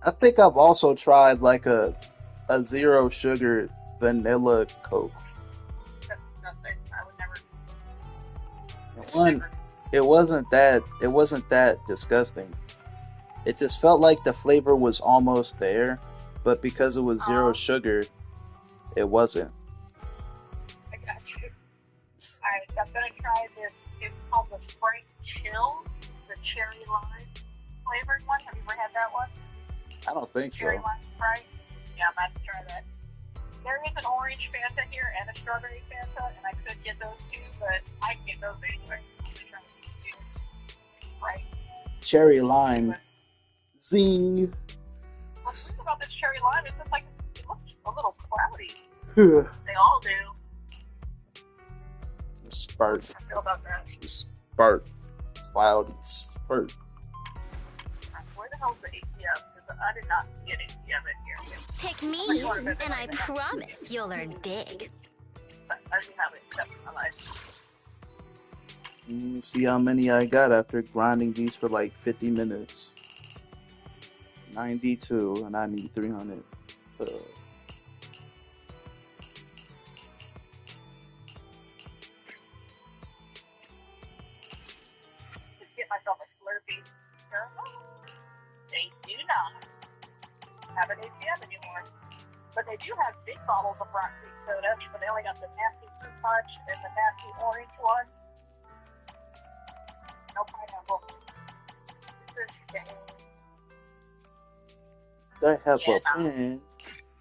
I think I've also tried like a zero sugar vanilla Coke. That's nothing. I would never, And one, never. it wasn't that disgusting. It just felt like the flavor was almost there, but because it was zero Uh, sugar, it wasn't. I got you. I'm gonna try this. It's called the Sprite Chill. It's a cherry lime flavored one. Have you ever had that one? I don't think Cherry so. lime Sprite. Yeah, I'm about to try that. There is an orange Fanta here and a strawberry Fanta, and I could get those two, but I can get those anyway. I'm gonna try these two Sprites. Cherry See lime. Zing. what's weird about this cherry lime is just like it looks a little cloudy. Spark. They all do. I feel about that. Spark. Cloudy. Spark. Where the hell's the ATM? Because I did not see an ATM in here. Pick How much me, water does and I anybody have? promise you'll earn big. I didn't have it except in my life. See how many I got after grinding these for like 50 minutes. 92, and I need 300. Just get myself a Slurpee. They do not have an ATM anymore. But they do have big bottles of rock creek soda, but they only got the nasty fruit punch and the nasty orange one. No pineapple. I have Yeah, a pen.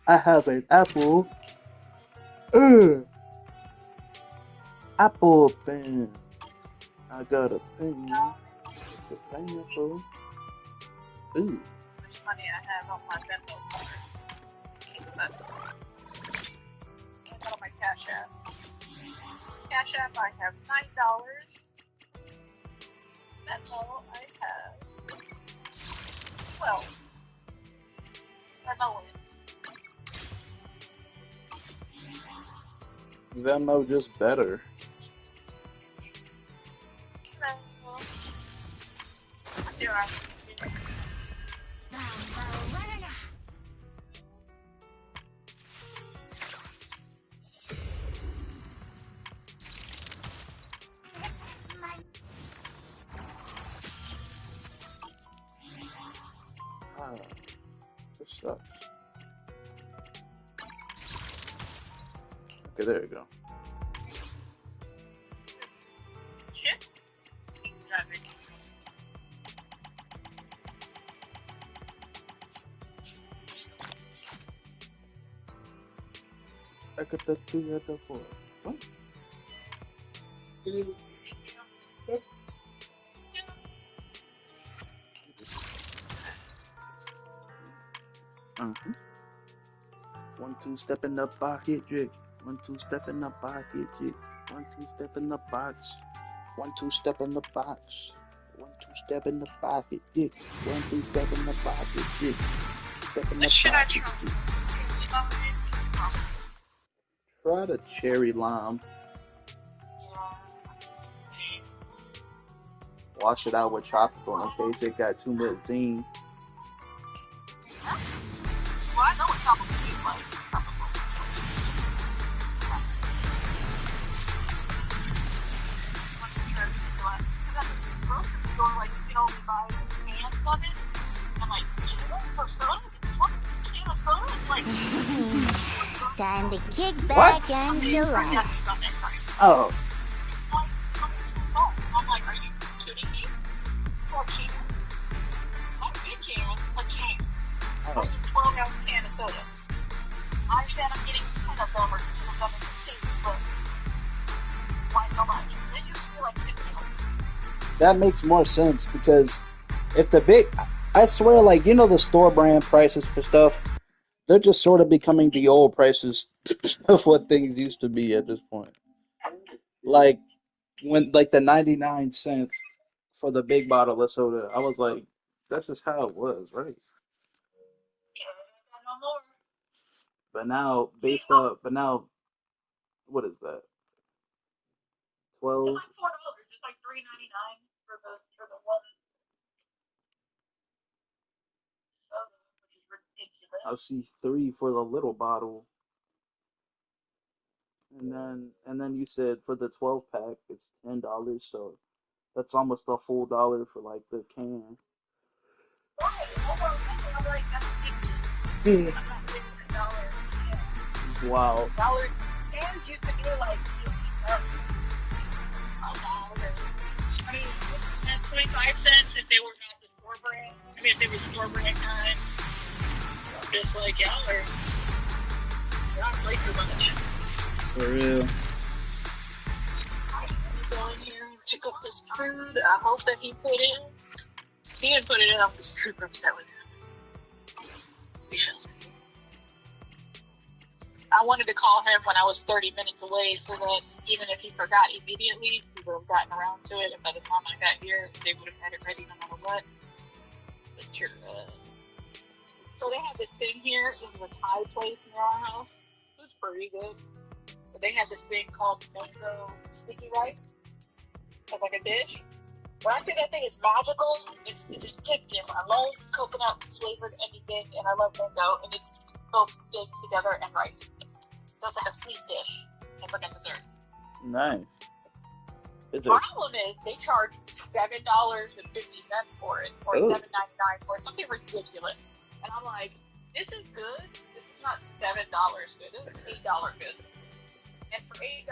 I have an apple. Ugh. Apple pen. I got a pen. It's a pineapple. Ooh. How much money I have on my Venmo card. That's on my Cash App. Cash App, I have $9. Venmo, I have 12. Venmo Venmo just better. Venmo. Here I Ah, this sucks. Okay, there you go. shit. Driving. I got the 3 at the 4. What? It is. Uh-huh. 1 2 step in the pocket, jig. 1 2 step in the pocket, jig. 1 2 step in the box. 1 2 step in the box. 1 2 step in the pocket, jig. 1 2 step in the pocket, jig. Step in the What should I pocket, try? jig. Try the cherry lime. Wash it out with tropical in case it got too much zing. Well, I know what tropical tastes like. Because at this grocery store, like, you can only buy the cans of it. And I'm like, for soda? Fucking can of soda? It's like... Time to kick back and chillax. Oh. I'm like, are you kidding me? For a can? Not a big can, a can. Where's a 12-ounce can of soda? I understand I'm getting 10 of them or 2 of them in the States, but why so much? It used to be like 6 of them. That makes more sense because if the big, I swear, like, you know, the store brand prices for stuff, they're just sort of becoming the old prices of what things used to be at this point. Like, when, like, the 99 cents for the big bottle of soda, I was like, that's just how it was, right? No more. But now, what is that? 12? It's like $4. It's like $3.99 for the one soda, which is I see 3 for the little bottle, and then you said for the 12 pack it's $10, so that's almost a full dollar for like the can. Right. That's what I'm saying. I'm like, that's ridiculous. Yeah. I'm not paying $10. Yeah. It's wild. Dollars. Cans used to be like 50 cents. A dollar. I mean, that's 25 cents if they were not the store brand. I mean, if they were store brand kind. I'm just like, y'all are not way too much. For real. I'm gonna go in here and pick up this food. I hope that he put in. He didn't put it in. I'm super upset with him. We shall see. I wanted to call him when I was 30 minutes away so that even if he forgot immediately, he would have gotten around to it. And by the time I got here, they would have had it ready no matter what. But you're, so they have this thing here in the Thai place near our house. It's pretty good. But they have this thing called mango sticky rice as like a dish. When I say that thing is magical, it's addictive. I love coconut flavored anything, and I love mango, and it's both eggs together and rice. So it's like a sweet dish. It's like a dessert. Nice. The problem is they charge $7.50 for it, or $7.99 for it, something ridiculous. And I'm like, this is good. This is not $7 good. This is $8 good. And for $8,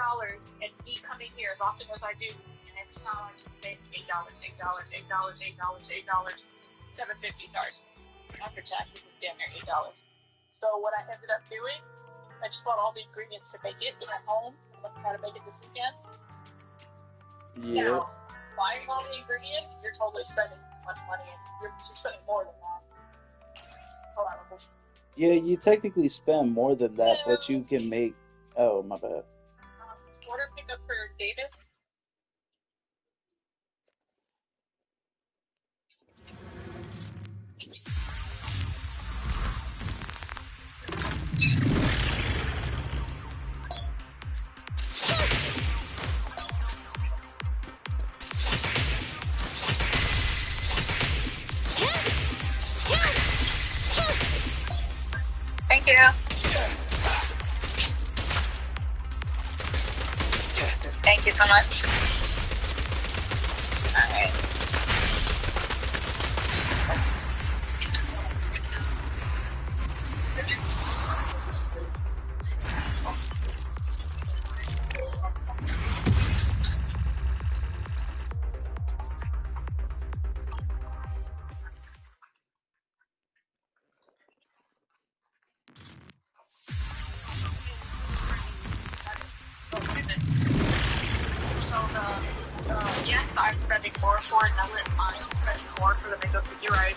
and me coming here as often as I do, and every time I just pay $8, $7.50, sorry. After taxes, it's damn near $8. So what I ended up doing, I just bought all the ingredients to make it at home. I'm going to try to make it this weekend. Yeah. Now, buying all the ingredients, you're totally spending much money. You're spending more than that. Hold on, Uncle. Yeah, you technically spend more than that, but you can make. Oh, my bad. Order pickup for Davis. Thank you. Thank you so much. Alright. Yes, I'm spending more for it, and I wouldn't mind spending more for the mango sticky rice.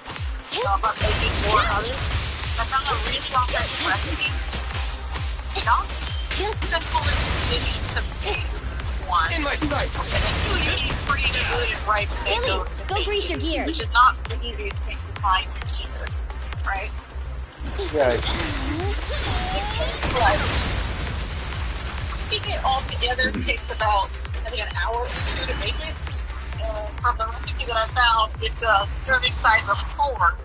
But making more of it. I found a really authentic recipe. Y'all can pull it to pick one. In my sights! And it's really pretty good at ripe mangoes. Ellie, go grease your gears. Which is not the easiest thing to find either, right? Yeah. It takes like, cooking it all together takes about, I think, an hour or two to make it. And from the recipe that I found, it's a serving size of 4.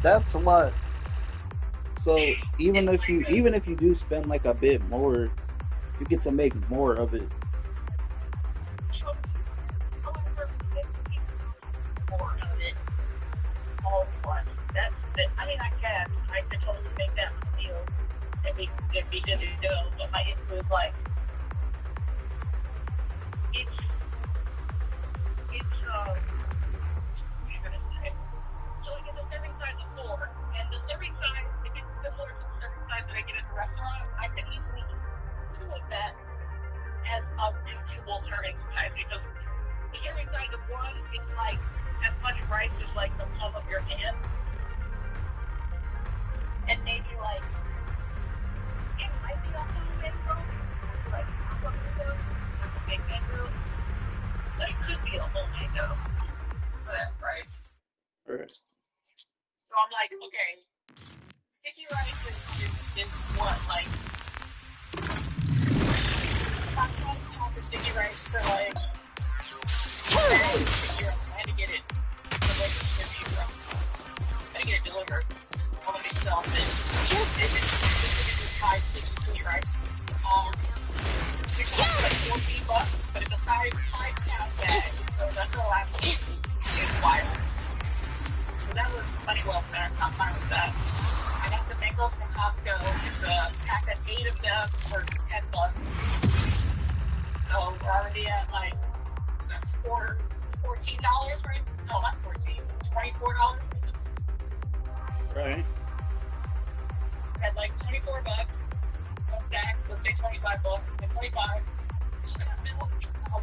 That's a lot. So even if you do spend like a bit more, you get to make more of it. More of it. All at once. That's it. I mean, I could totally make that meal and be good to go. But my issue is like, you're gonna say. So like, it's a serving size of 4, and the serving size, if it's similar to the serving size that I get at the restaurant, I could easily eat 2 of that as a actual serving size, because the serving size of 1 is like as much rice as like the palm of your hand, and maybe like it might be also a mango, like half of mango, like a big mango, but it could be a whole mango for that price. Right. So I'm like, okay, sticky rice is what, like, I'm trying to have the sticky rice for like, I had to get it for wild. So that was money well spent. I'm fine with that. I got some mangoes from Costco. It's a pack of 8 of them for $10. So we're already at like $14, right? No, not 14. $24. Right. At like $24 plus tax, let's say $25, and 25.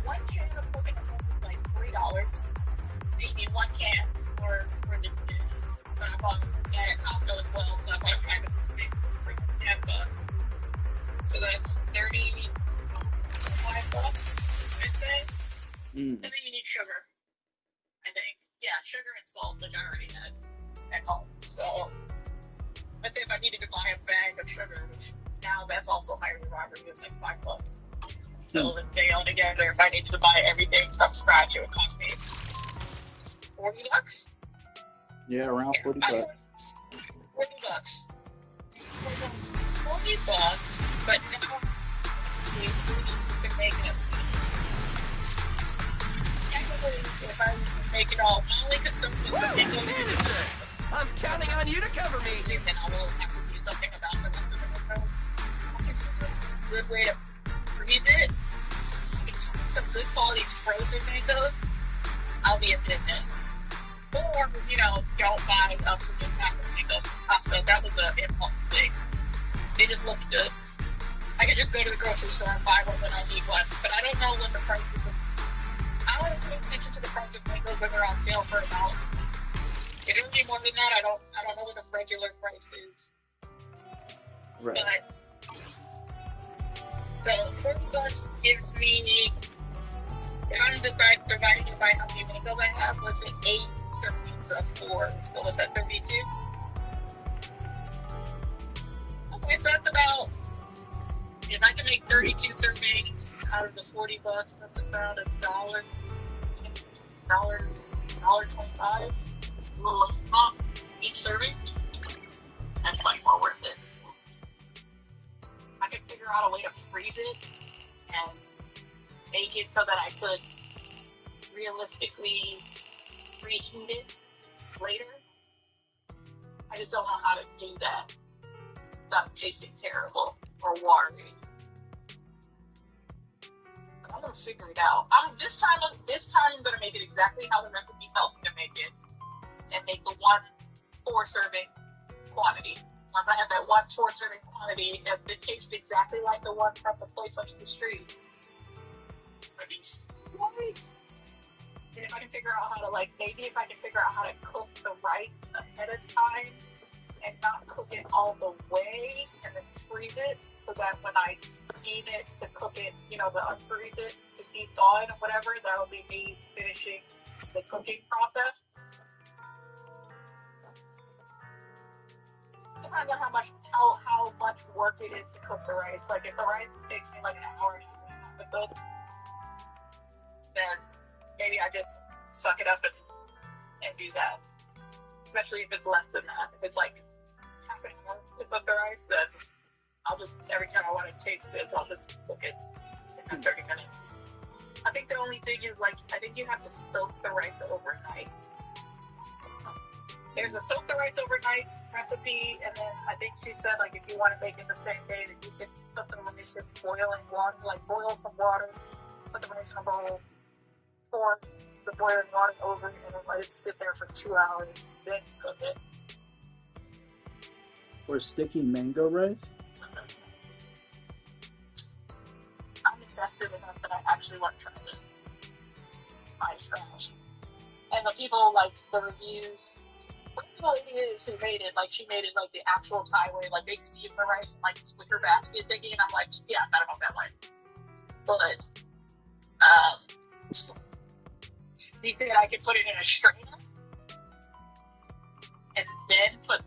One can of coconut milk is like $3. Maybe one can for the but I bought that at Costco as well, so I bought a pack of 6 for $10. So that's $35, I'd say. And then you need sugar, I think. Yeah, sugar and salt, which I already had at home. So let's say if I needed to buy a bag of sugar, which now that's also higher than robbery, it's like $5. So let's say altogether, if I needed to buy everything from scratch, it would cost me $40. Yeah, around $40. $40. $40, but now we need to make it. Technically, if I make it all, not only could something I'm counting on you to cover me. Then I will have to do something about the rest of the windows. A good way to freeze it. I can find some good quality frozen mangoes. I'll be in business. Or, don't buy a freaking pack of mangoes from Costco. That was an impulse thing. They just looked good. I could just go to the grocery store and buy one when I need one. But I don't know what the price is. I don't pay attention to the price of mangoes when they're on sale for $1. If it would be more than that, I don't know what the regular price is. Right. But so $40 gives me, if I'm dividing it by how many mangoes I have, let's say 8 servings of 4. So what's that, 32? Okay, so that's about, if I can make 32 servings out of the $40, that's about $1.25. A little less than that each serving. That's like more worth it. I could figure out a way to freeze it and make it so that I could realistically reheat it later. I just don't know how to do that without tasting terrible or watery. But I'm gonna figure it out. This time I'm gonna make it exactly how the recipe tells me to make it. And make the 1 4-serving quantity. Once I have that 1 4-serving quantity, if it tastes exactly like the one from the place up the street, it'd be nice. And if I can figure out how to, maybe if I can figure out how to cook the rice ahead of time and not cook it all the way and then freeze it so that when I steam it to cook it, to unfreeze it to deep thaw it or whatever, that'll be me finishing the cooking process. Depends on how much work it is to cook the rice. Like if the rice takes me like an hour and a half to cook, then maybe I just suck it up and do that. Especially if it's less than that. If it's like half an hour to cook the rice, then I'll just, every time I want to taste this, I'll just cook it in 30 minutes. I think the only thing is I think you have to soak the rice overnight. There's a soak the rice overnight recipe, and then I think she said if you want to make it the same day, that you can put the rice in boiling water, boil some water, put the rice in a bowl, pour the boiling water over it, and then let it sit there for 2 hours, then cook it. For sticky mango rice? I'm invested enough that I actually want to try this. My scratch. And the people, the reviews, what it is who made it, she made it the actual Thai way, they steam the rice in this wicker basket thingy, and I'm yeah, I'm not about that way. But, he said I could put it in a strainer, and then put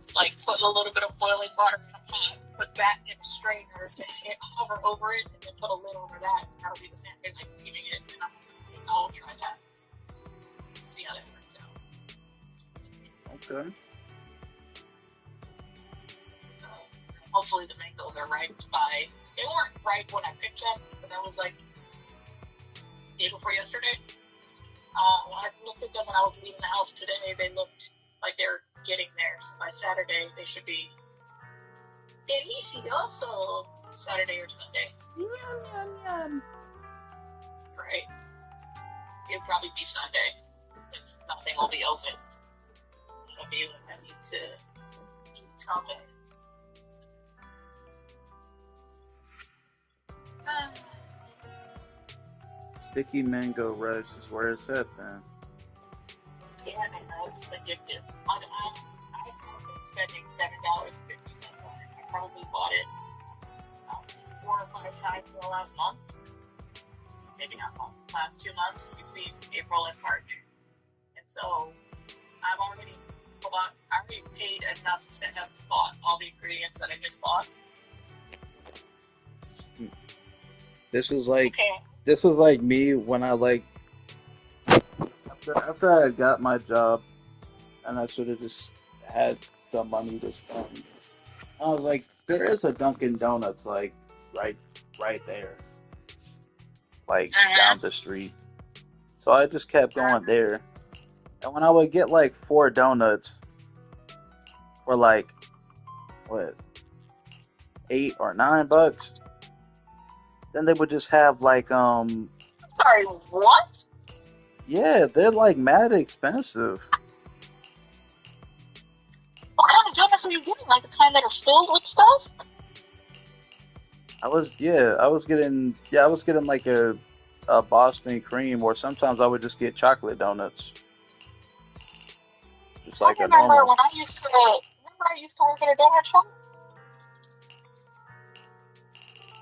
a little bit of boiling water in a pot, put that in a strainer, and hover over it, and then put a lid over that, and that'll be the same thing steaming it, and I'll try that. See how that works out. Okay. Hopefully the mangoes are ripe they weren't ripe when I picked them, but that was day before yesterday. I looked at them when I was leaving the house today. They looked like they're getting there. So by Saturday, they should be delicioso. Saturday or Sunday. Yum, yum, yum. Right. It'll probably be Sunday. Since nothing will be open. It'll be when I need to eat something. Sticky mango rush is where it's at, then. Yeah, man, that's addictive. I've been spending $7.50 on it. I probably bought it 4 or 5 times in the last month. Maybe not month, last 2 months between April and March. And so I already paid enough to have bought all the ingredients that I just bought. This was like me when I after I got my job and I should have just had some money to spend. I was like, there is a Dunkin' Donuts like right there, like down the street. So I just kept going there. And when I would get like 4 donuts for like what, $8 or $9, then they would just have like Sorry, what? yeah, they're like mad expensive. What kind of donuts are you getting? Like the kind that are filled with stuff? I was getting like a Boston cream, or sometimes I would just get chocolate donuts. Just like I a remember normal. when I used to work at a donut shop.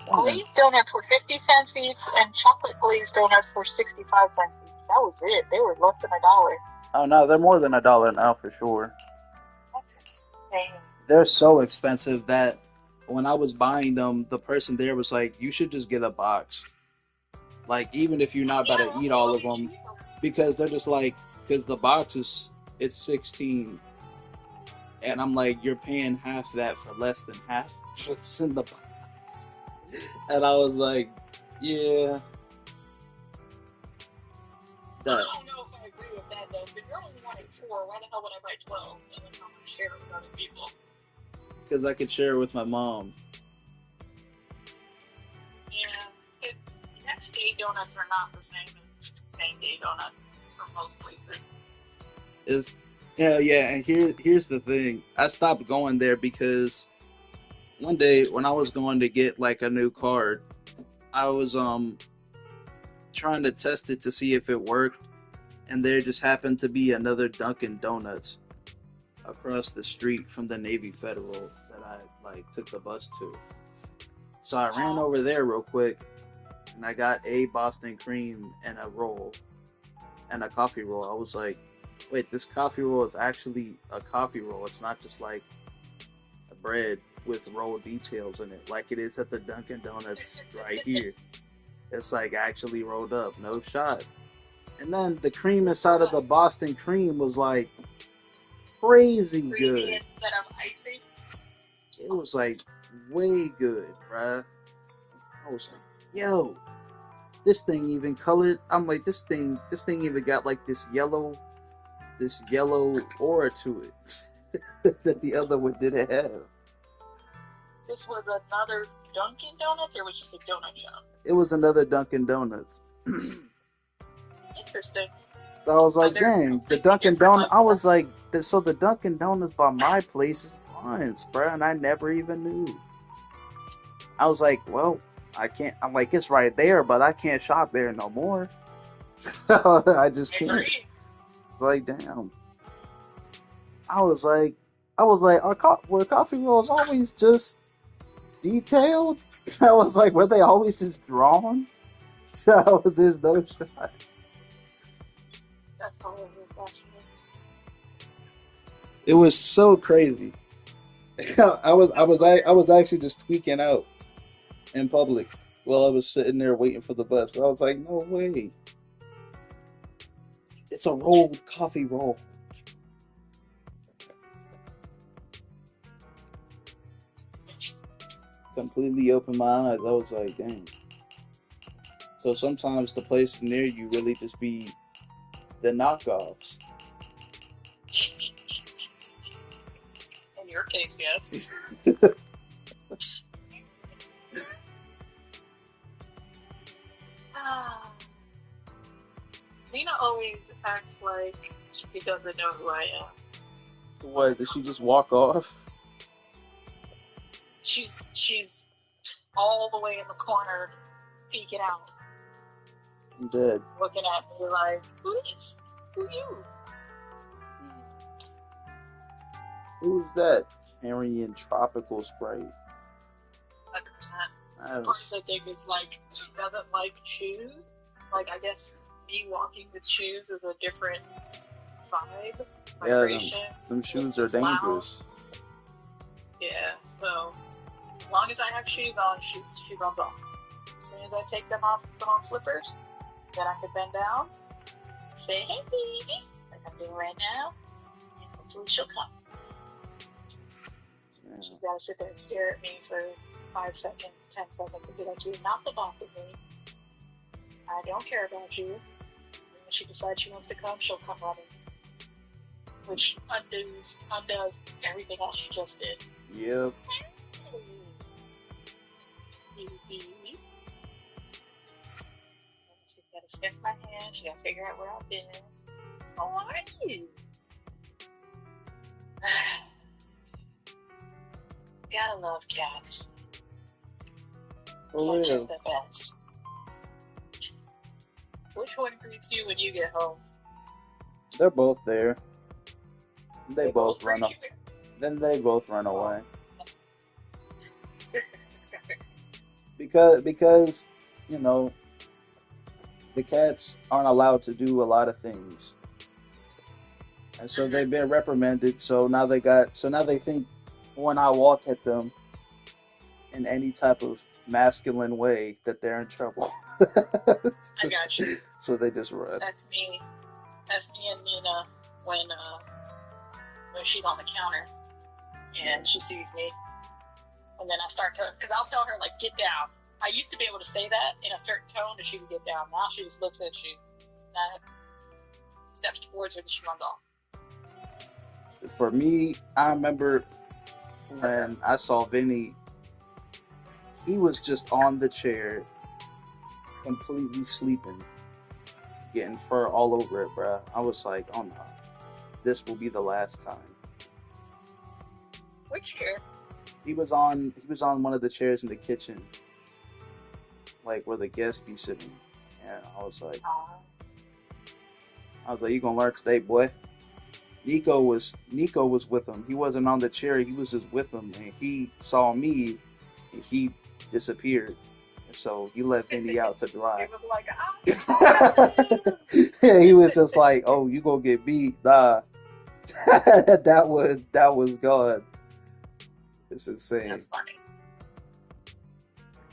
Glazed donuts were 50 cents each, and chocolate glazed donuts were 65 cents each. That was it. They were less than $1. Oh no, they're more than $1 now for sure. That's insane. They're so expensive that when I was buying them, the person there was like, "You should just get a box, like even if you're not about to eat all of them, because they're just like, because the box it's 16, and I'm like, you're paying half that for less than half what's in the box." And I was like, yeah. I don't know if I agree with that though. If you're only wanting 4, why the hell would I buy 12? Unless I'm going to share it with other people. Because I could share it with my mom. Yeah, because next day donuts are not the same as same day donuts for most places. Yeah, and here's the thing. I stopped going there because one day when I was going to get like a new card, I was trying to test it to see if it worked, and there just happened to be another Dunkin' Donuts across the street from the Navy Federal that I like took the bus to. So I ran over there real quick, and I got a Boston cream and a roll and a coffee roll. I was like, wait, this coffee roll is actually a coffee roll. It's not just like a bread with roll details in it like it is at the Dunkin' Donuts right here. It's like actually rolled up, no shot. And then the cream inside of the Boston cream was like crazy good. Instead of icing. It was like way good, bruh. I was like, yo, this thing even colored. I'm like, this thing even got like this yellow aura to it that the other one didn't have. This was another Dunkin' Donuts, or was it just a donut shop? It was another Dunkin' Donuts. Interesting. So I was like, dang, the Dunkin' Donuts. I was like, so the Dunkin' Donuts by my place is once, bro, and I never even knew. I was like, well, I can't. I'm like, it's right there, but I can't shop there no more. I just can't. Like, damn. I was like, were coffee rolls always just detailed? I was like, were they always just drawn? So there's no shot. That's hilarious, actually. It was so crazy. I was actually just tweaking out in public while I was sitting there waiting for the bus. I was like, no way. It's a rolled coffee roll. Completely opened my eyes. I was like, dang. So sometimes the places near you really just be the knockoffs. In your case, yes. Nina always acts like she doesn't know who I am. What, did she just walk off? She's all the way in the corner, peeking out, I'm dead. looking at me like, who is? Who you? Who's that carrying tropical Sprite? 100%. That Part of was, the thing is like she doesn't like shoes. Like I guess me walking with shoes is a different vibe, yeah, vibration. them shoes are It's loud. dangerous. Yeah, so as long as I have shoes on, she runs off. As soon as I take them off, put on slippers, then I can bend down, say hey baby, like I'm doing right now, and hopefully she'll come. Yeah. She's got to sit there and stare at me for 5 seconds, 10 seconds, and be like, "You're not the boss of me. I don't care about you." And when she decides she wants to come, she'll come running, which undoes everything else she just did. Yep. She's got to sniff my hand. She got to figure out where I've been. How are you? Gotta love cats. For Cats are real. the best. Which one greets you when you get home? They're both there. They both run greet up. you? Then they both run away. Oh. Because you know, the cats aren't allowed to do a lot of things. And so they've been reprimanded, so now they think when I walk at them in any type of masculine way that they're in trouble. I got you. So they just run. That's me. That's me and Nina when she's on the counter and she sees me, and then I start to, because I'll tell her like, get down. I used to be able to say that in a certain tone and she would get down. Now she just looks at you, steps towards her, and she runs off. For me, I remember when I saw Vinny, he was just on the chair, completely sleeping, getting fur all over it, bruh. I was like, oh no, this will be the last time. Which chair? He was on one of the chairs in the kitchen, like where the guests be sitting. And I was like, you gonna learn today, boy. Nico was with him. He wasn't on the chair. He was just with him, and he saw me, and he disappeared. And so he let Vinny out to dry. It was like, Yeah, he was just like, "Oh, you gonna get beat?" Nah, that was God. It's insane. That's funny.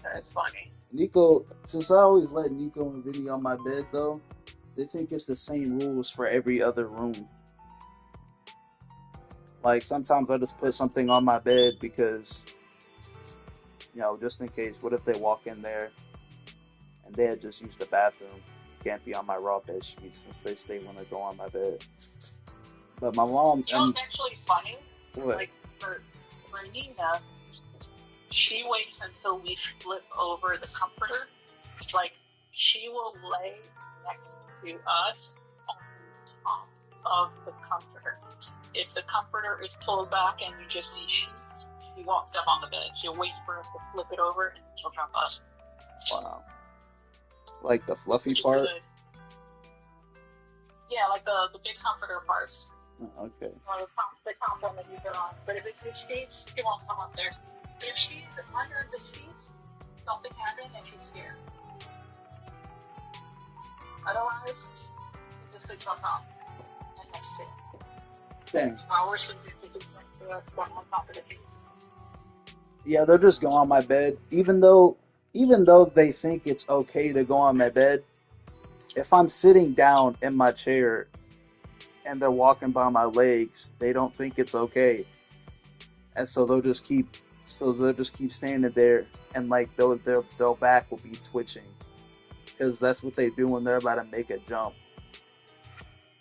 That's funny. Nico, since I always let Nico and Vinny on my bed, though, they think it's the same rules for every other room. Like, sometimes I just put something on my bed because, just in case. What if they walk in there and they had just used the bathroom? Can't be on my raw bed sheets since they stay when I go on my bed. But my mom... You know what's actually funny? What? Like, for Nina, she waits until we flip over the comforter. Like, she will lay next to us on top of the comforter. If the comforter is pulled back and you just see sheets, she won't step on the bed. She'll wait for us to flip it over and she'll jump up. Wow. Like the fluffy part? Good. Yeah, like the big comforter parts. Oh, okay. Or the top one that you put on. But if it's sheets, she won't come up there. If she's under the sheets, something happened and she's scared. Otherwise, she just sits on top and next to it. Dang. We're sleeping on top of the sheets. Yeah, they'll just go on my bed, even though they think it's okay to go on my bed. If I'm sitting down in my chair and they're walking by my legs, they don't think it's okay, and so they'll just keep standing there, and like their back will be twitching because that's what they do when they're about to make a jump.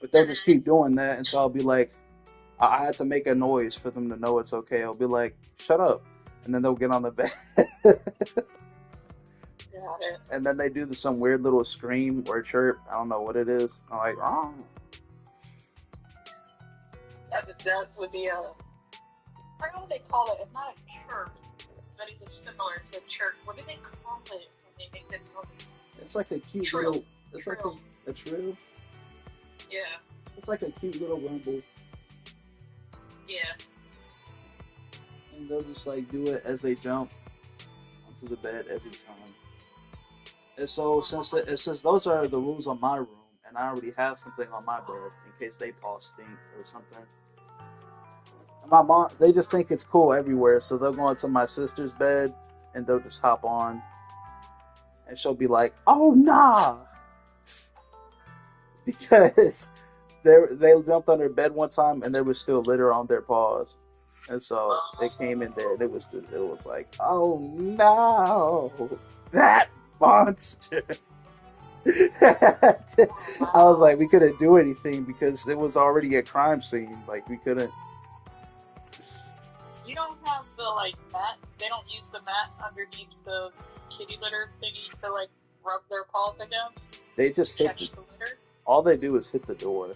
But they'll just keep doing that, and so I'll be like, I had to make a noise for them to know it's okay. I'll be like, shut up, and then they'll get on the bed, Got it. and then they do some weird little scream or chirp. I don't know what it is. I'm like, oh. That would be a. I don't know what they call it. It's not a chirp, but it's similar to a chirp. What do they call it when they make that noise? It's like a cute Trill. little. It's like a trill. Yeah. It's like a cute little rumble, Yeah. and they'll just like do it as they jump onto the bed every time. And so since those are the rules on my room, and I already have something on my bed in case they paws stink or something. And my mom, they just think it's cool everywhere, so they'll go into my sister's bed and they'll just hop on, and she'll be like, "Oh nah," because they jumped on their bed one time and there was still litter on their paws, and so they came in there and it was like, "Oh no, that monster." I was like, we couldn't do anything because it was already a crime scene. Like we couldn't. You don't have the like mat. They don't use the mat underneath the kitty litter thingy to like rub their paws against. They just hit. Catch the litter. All they do is hit the door.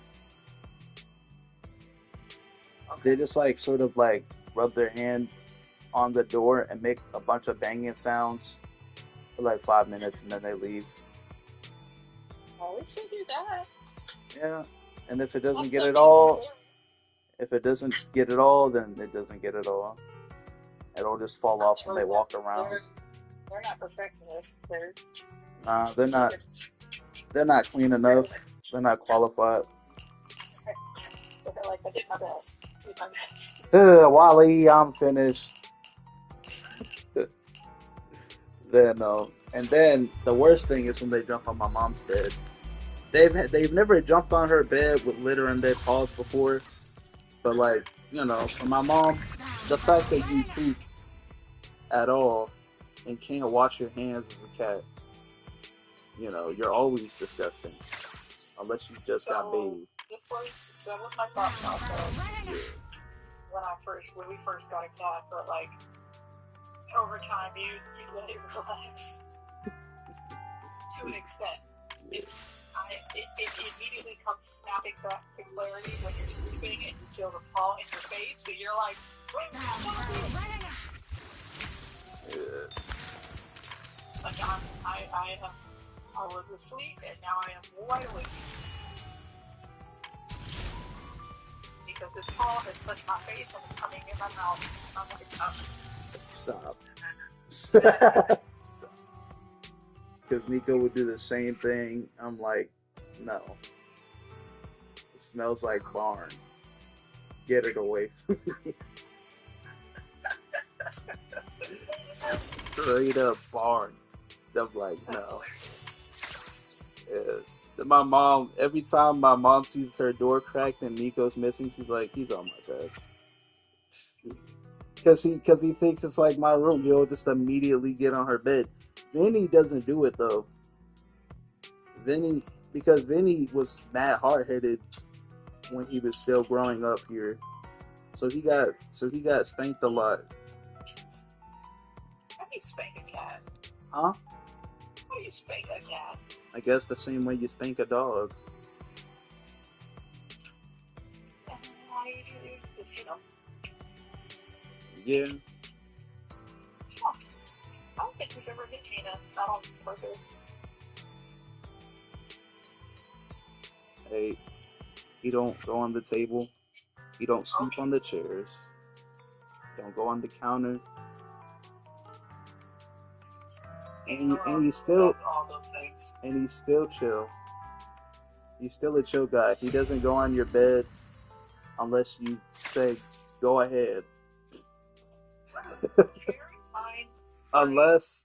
Okay. They just like sort of like rub their hand on the door and make a bunch of banging sounds for like 5 minutes, and then they leave. Well, at least they do that. Yeah, and if it doesn't That's get the it all, thing. if it doesn't get it all, then it doesn't get it all. It'll just fall off when they walk around. They're not perfectionists. Nah, they're not. They're not clean enough. They're not qualified. But they're like, I did my best. Did my best. Wally, I'm finished. Then and then the worst thing is when they jump on my mom's bed. They've never jumped on her bed with litter in their paws before, but like for my mom, the fact that you poop at all and can't wash your hands as a cat, you're always disgusting unless you just got bathed. That was my thought process when we first got a cat, but like over time you let it relax to an extent. It immediately comes snapping back to clarity when you're sleeping and you feel the paw in your face, and you're like, wait, like I was asleep and now I am wide awake because this paw has touched my face and it's coming in my mouth. I'm like, oh. Stop. Because Nico would do the same thing. I'm like, no. It smells like barn. Get it away from me. Straight up barn. I'm like, no. Yeah. My mom, every time my mom sees her door cracked and Nico's missing, she's like, he's on my bed. Because he thinks it's like my room. He'll just immediately get on her bed. Vinny doesn't do it though. Because Vinny was mad hard-headed when he was still growing up here, so he got spanked a lot. How do you spank a cat? Huh? How do you spank a cat? I guess the same way you spank a dog. How do you do it? Just hit them. Yeah. I don't think we've ever hit Gina, not on purpose. Hey, you don't go on the table. You don't sleep on the chairs. Don't go on the counter. And you still all those things. And he's still chill. He's still a chill guy. He doesn't go on your bed unless you say go ahead. Unless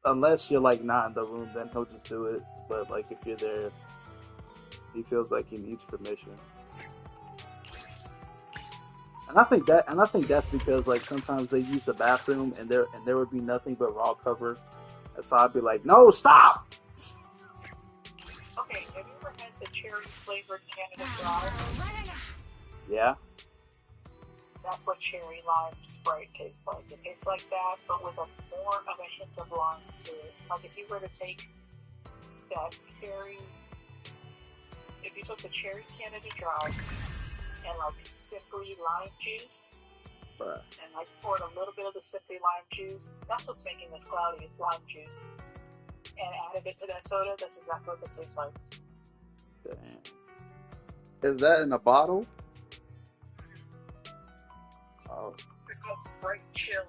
you're like not in the room, then he'll just do it. But like if you're there, he feels like he needs permission. And I think that's because like sometimes they use the bathroom and there would be nothing but raw cover, and so I'd be like, no, stop. Okay, have you ever had the cherry flavored Canada Dry? Yeah. That's what cherry lime Sprite tastes like. It tastes like that, but with more of a hint of lime to it. Like if you were to take that cherry, if you took the cherry Canada Dry and like Simply lime juice, and like poured a little bit of the Simply lime juice, that's what's making this cloudy. It's lime juice, and added it to that soda. That's exactly what this tastes like. Damn. Is that in a bottle? Oh. It's called Sprite Chill,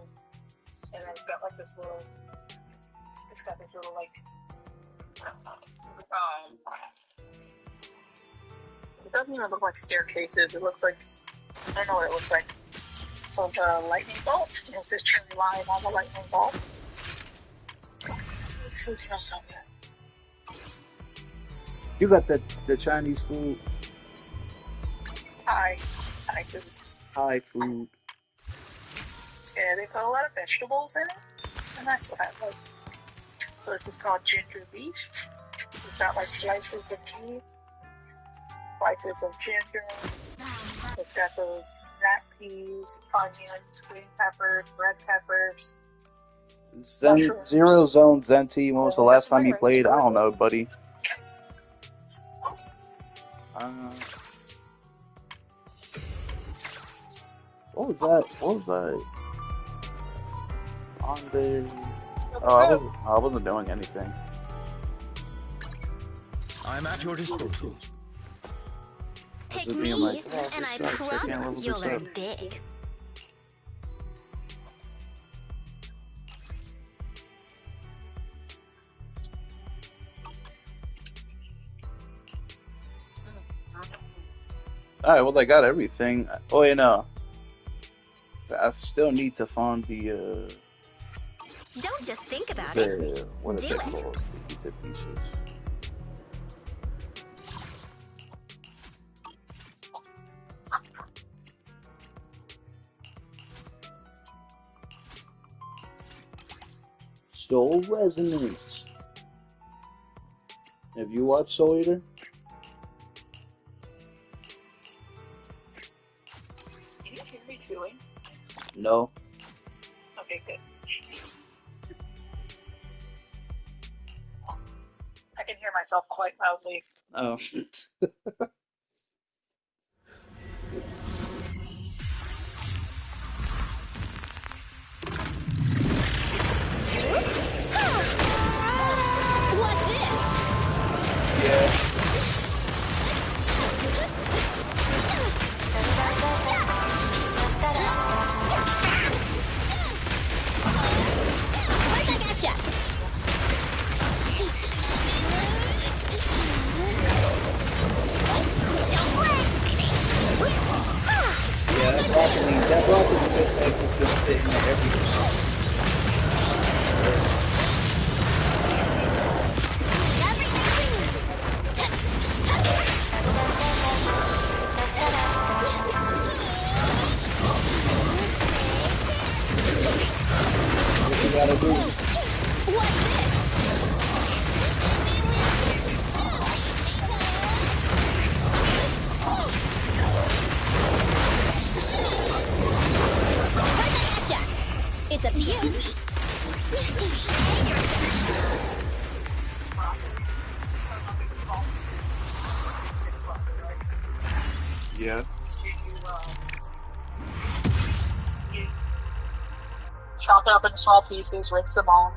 and then it's got like this little. It's got this little like. It doesn't even look like staircases. It looks like I don't know what it looks like. So it's a lightning bolt. And it says cherry lime on the lightning bolt. This food smells so good. You got the Chinese food? Thai food. Thai food. Yeah, they put a lot of vegetables in it, and that's what I like. So this is called ginger beef. It's got like slices of meat, slices of ginger. It's got those snap peas, onions, green peppers, red peppers. Zero Zone Zenti. When was the last time you played? I don't know, buddy. What was that? What was that? On the. Oh, I wasn't doing anything. I'm at your disposal. Pick Just me, being like, oh, and I this sucks, I can't promise level you'll this learn up. big. Alright, well, I got everything. Oh, wait, no. I still need to find the, Don't just think about it. what is Do it it. called? 50 pieces. Soul Resonance. Have you watched Soul Eater? Can you hear me chewing? No. Okay, good. I can hear myself quite loudly. Oh. What's this? Yeah. Right back at ya. Don't break. Yeah, that broccoli looks like it's been sitting there every What you gotta do? What's this? Right back at ya. It's up to you. Yeah. You chop it up into small pieces, rinse them on.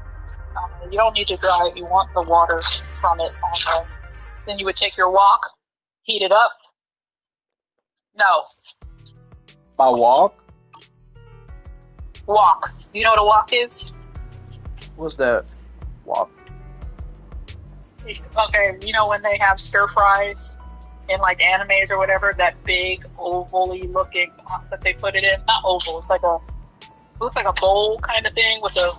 You don't need to dry it. You want the water from it on there. Then you would take your wok, heat it up. No, My walk? wok. You know what a wok is? What's that? Walk. Okay, you know when they have stir fries in like animes or whatever, that big ovally looking pot that they put it in? Not oval, it's like a it looks like a bowl kind of thing with a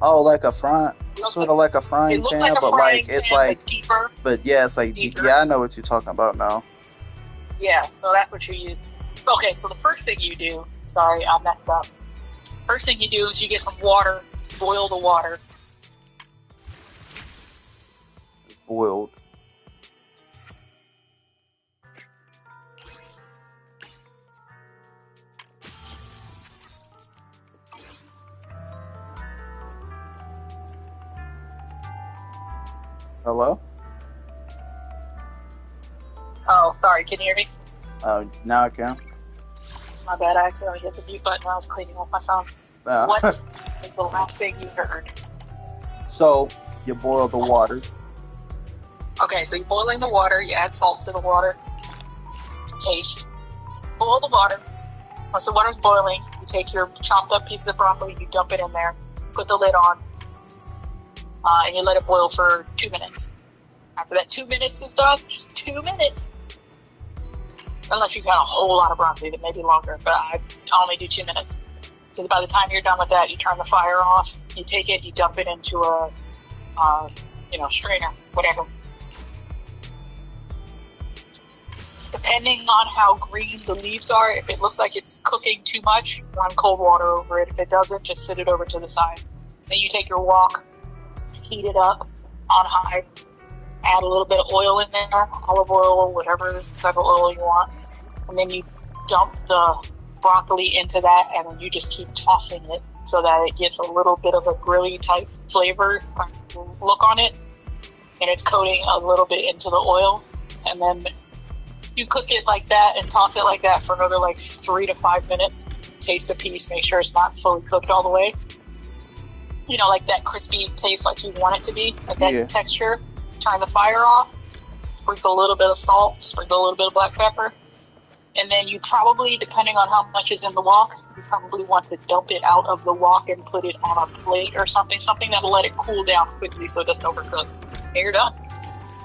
Oh, like a frying, sort of like a frying it looks pan, like a but frying like it's pan, like, but deeper. but yeah, it's like Deeper. yeah, I know what you're talking about now. Yeah, so that's what you use. Okay, so the first thing you do, sorry, I messed up. First thing you do is you get some water, boil the water. It's boiled. Hello? Oh, sorry. Can you hear me? Now I can. My bad. I accidentally hit the mute button when I was cleaning off my phone. What Uh, is the last thing you heard? so you boil the water. Okay, so you're boiling the water. You add salt to the water to taste. Boil the water. Once the water's boiling, you take your chopped up pieces of broccoli, you dump it in there, put the lid on, and you let it boil for 2 minutes. After that 2 minutes is done, just 2 minutes. Unless you've got a whole lot of broccoli, that may be longer, but I only do 2 minutes. Because by the time you're done with that, you turn the fire off, you take it, you dump it into a, strainer, whatever. Depending on how green the leaves are, if it looks like it's cooking too much, run cold water over it. If it doesn't, just sit it over to the side. Then you take your wok, heat it up on high, add a little bit of oil in there, olive oil, whatever type of oil you want, and then you dump the broccoli into that, and then you just keep tossing it so that it gets a little bit of a grilly type flavor look on it, and it's coating a little bit into the oil, and then you cook it like that and toss it like that for another 3 to 5 minutes. Taste a piece, make sure it's not fully cooked all the way. Like that crispy taste like you want it to be, like that texture. Turn the fire off, sprinkle a little bit of salt, sprinkle a little bit of black pepper, and then you probably, depending on how much is in the wok, you probably want to dump it out of the wok and put it on a plate or something that'll let it cool down quickly so it doesn't overcook. And you're done.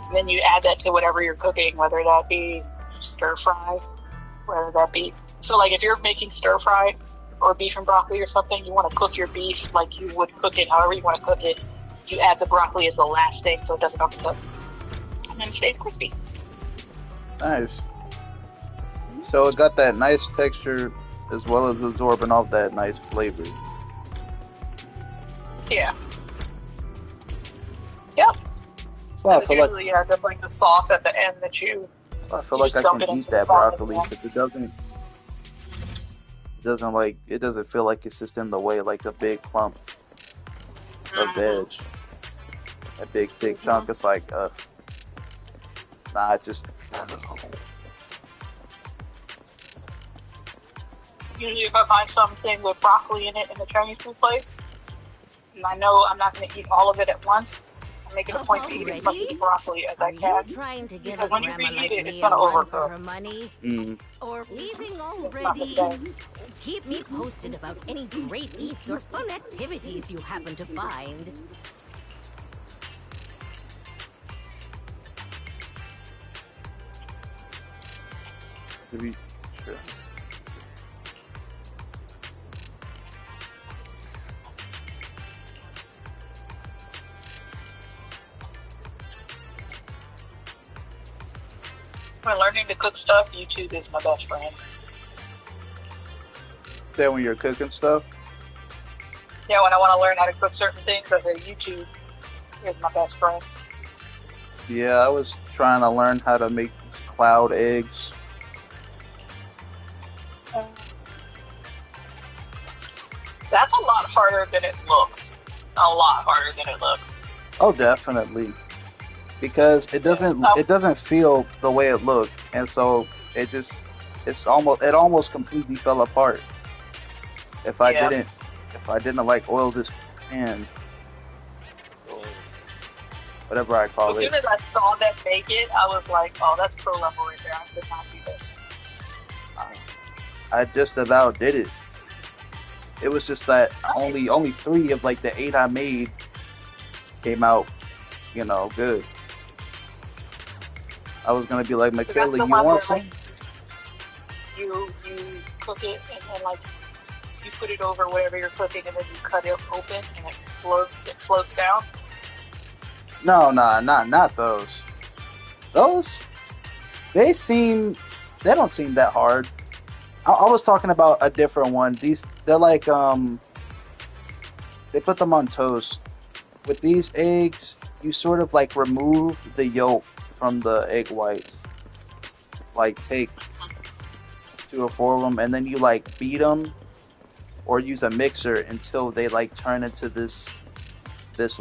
And then you add that to whatever you're cooking, whether that be stir fry, whether that be... So if you're making stir fry or beef and broccoli or something, you want to cook your beef like you would cook it however you want to cook it. You add the broccoli as the last thing so it doesn't overcook. And then it stays crispy. Nice. So it got that nice texture as well as absorbing all that nice flavor. Yeah. Yep. So I feel usually just the sauce at the end that you... I feel like I can eat that broccoli because it doesn't feel like it's just in the way like a big clump of veg. A big thick chunk. It's like Usually if I find something with broccoli in it in the Chinese food place, and I know I'm not going to eat all of it at once, I'm making a point to eat as much broccoli as I can. Because when you reheat it, it's going to overcook. Or leaving already? Keep me posted about any great eats or fun activities you happen to find. Sure. When learning to cook stuff, YouTube is my best friend. Say when you're cooking stuff? Yeah, when I want to learn how to cook certain things, I say YouTube is my best friend. Yeah, I was trying to learn how to make cloud eggs. That's a lot harder than it looks. A lot harder than it looks. Oh, definitely. Because it doesn't feel the way it looked, and so it almost completely fell apart. If I didn't oil this pan, or whatever I call it. As soon as I saw them make it, I was like, "Oh, that's pro level right there. I could not do this." I just about did it. It was just that only 3 of the 8 I made came out, good. I was gonna be like, Michaela, you want some? You cook it and then you put it over whatever you're cooking and then you cut it open and it floats down. No, not those. Those they don't seem that hard. I was talking about a different one. They're they put them on toast. With these eggs, you sort of remove the yolk from the egg whites. Take 2 or 4 of them, and then you beat them or use a mixer until they turn into this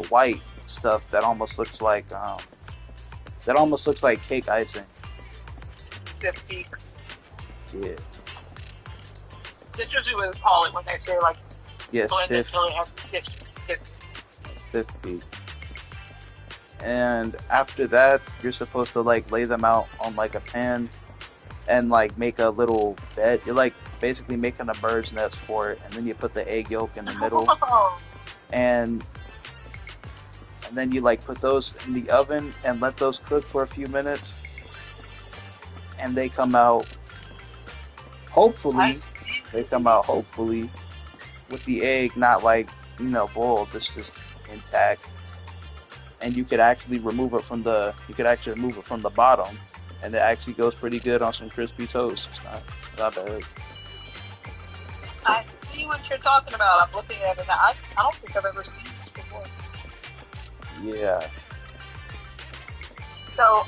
white, stuff that almost looks like cake icing. Stiff peaks. Yeah, That's usually what they call it when they say like yeah, blended stiff, so they have stiff. stiff peak. And after that, you're supposed to like lay them out on like a pan and like make a little bed. You're like basically making a bird's nest for it, and then you put the egg yolk in the middle, Oh, and then you like put those in the oven and let those cook for a few minutes, and they come out. Hopefully, nice. they come out hopefully with the egg not like boiled. It's just intact, and you could actually remove it from the bottom, and it actually goes pretty good on some crispy toast. It's not bad. I see what you're talking about. I'm looking at it now. I don't think I've ever seen this before. Yeah. So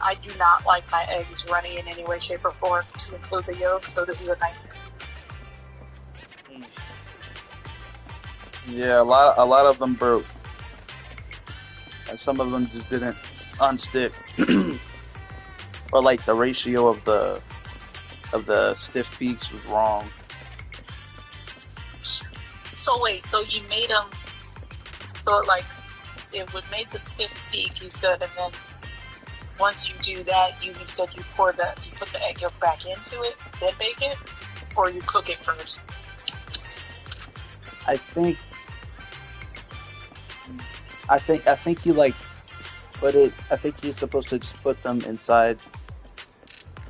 I do not like my eggs runny in any way, shape, or form to include the yolk. So this is a nightmare. Yeah, a lot of them broke, and some of them just didn't unstick, or like the ratio of the stiff peaks was wrong. So wait, so you made them so like it would make the stiff peak, you said, and then once you do that, you said you put the egg yolk back into it, then bake it, or you cook it first. I think you like put it. I think you're supposed to just put them inside.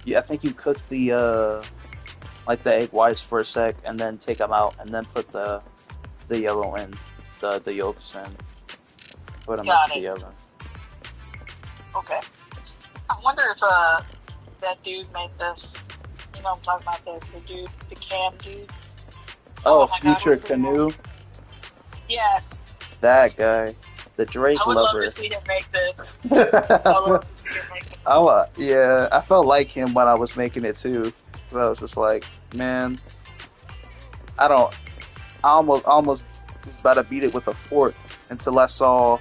Yeah, I think you cook the like the egg whites for a sec, and then take them out, and then put the yellow in, the yolks in. Put them into the oven. Okay. I wonder if that dude made this. You know, I'm talking about the dude, the cam dude. Oh, my God, Future what's his name? Canoe. Yes. That guy, the Drake I would lover. love to see him make this. I would love to see him make this. Yeah, I felt like him when I was making it too. So I was just like, man, I almost was about to beat it with a fork until I saw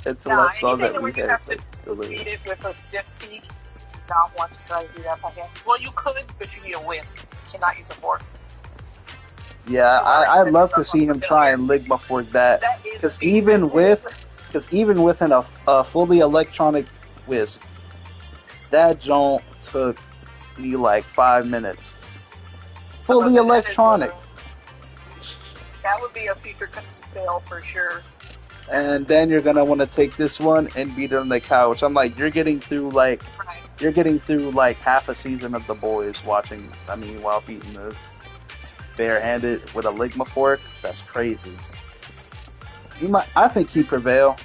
Anything that where we you had have to delivered. beat it with a stiff peak, not want to try to do that by hand. Well, you could, but you need a whisk. You cannot use a fork. Yeah, I'd love to see him try and lick before that, because even with a fully electronic whisk, that joint took me like 5 minutes. Fully electronic. That would be a future fail for sure. And then you're gonna want to take this one and beat it on the couch. I'm like, you're getting through like half a season of The Boys while beating this barehanded with a Ligma fork. That's crazy. I think he'd prevail.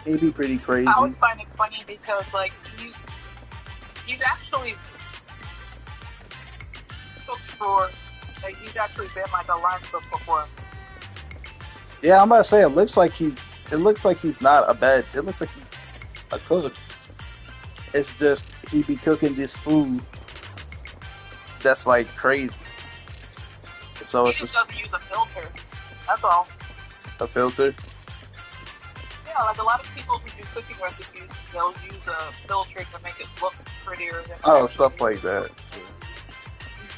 He'd be pretty crazy. I always find it funny because like he's actually he's actually been like a line cook before. Yeah, I'm about to say it looks like he's not a bad. It looks like he's a cook. It's just he be cooking this food that's like crazy. So He it's just just doesn't use a filter. That's all. a filter. Yeah, like a lot of people who do cooking recipes, they'll use a filter to make it look prettier than. Oh, stuff like that.